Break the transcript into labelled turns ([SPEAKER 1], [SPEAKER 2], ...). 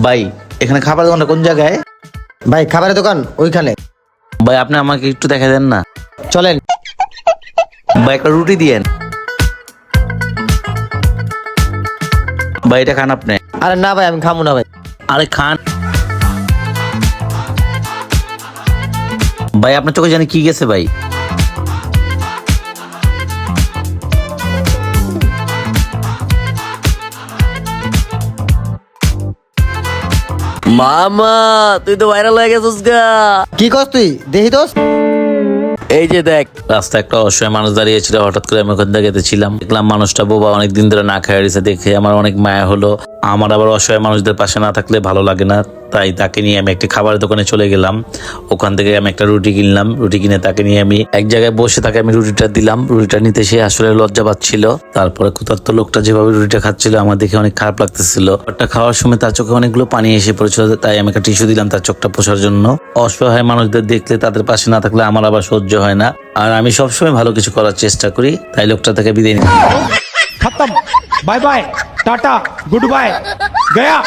[SPEAKER 1] ভাই এখানে খাবার দোকানটা কোন জায়গায়?
[SPEAKER 2] ভাই খাবারের দোকান ওইখানে।
[SPEAKER 1] ভাই আপনি আমাকে একটু দেখা দেন না।
[SPEAKER 2] চলেন।
[SPEAKER 1] ভাই একটা রুটি দিয়েন। ভাই এটা খান আপনি।
[SPEAKER 2] আরে না ভাই আমি খাবো না ভাই।
[SPEAKER 1] আরে খান। ভাই আপনার চোখে জানি কি গেছে ভাই?
[SPEAKER 3] মামা তুই তো ভাইরাল হয়ে গেছিস গা।
[SPEAKER 2] কি করছ তুই? দেখি দোষ।
[SPEAKER 3] এই যে দেখ,
[SPEAKER 1] রাস্তায় একটা অসহায় মানুষ দাঁড়িয়েছিল, হঠাৎ করে আমি ওখান থেকে গেছিলাম, দেখলাম মানুষটা বোবা, অনেকদিন ধরে না খাই রয়েছে, দেখে আমার অনেক মায়া হলো। আমার আবার অসহায় মানুষদের পাশে না থাকলে ভালো লাগে না, তাই তাকে নিয়ে আমি একটা খাবারের দোকানে চলে গেলাম। ওখান থেকে আমি একটা রুটি কিনলাম, রুটি কিনে তাকে নিয়ে আমি এক জায়গায় বসে তাকে আমি রুটিটা দিলাম। রুটিটা নিতে সে আসলে লজ্জা পাচ্ছিল। তারপরে ক্ষুধার্ত লোকটা যেভাবে রুটিটা খাচ্ছিল আমার দেখে অনেক খারাপ লাগতেছিল। ওটা খাওয়ার সময় তার চোখে অনেকগুলো পানি এসে পড়েছিল, তাই আমি একটা টিস্যু দিলাম তার চোখটা পোছার জন্য। অসহায় মানুষদের দেখলে, তাদের পাশে না থাকলে আমার আবার সহ্য হয় না, আর আমি সবসময় ভালো কিছু করার চেষ্টা করি, তাই লোকটা থেকে বিদায় নিই।
[SPEAKER 4] खत्म, bye bye, tata, goodbye, गया।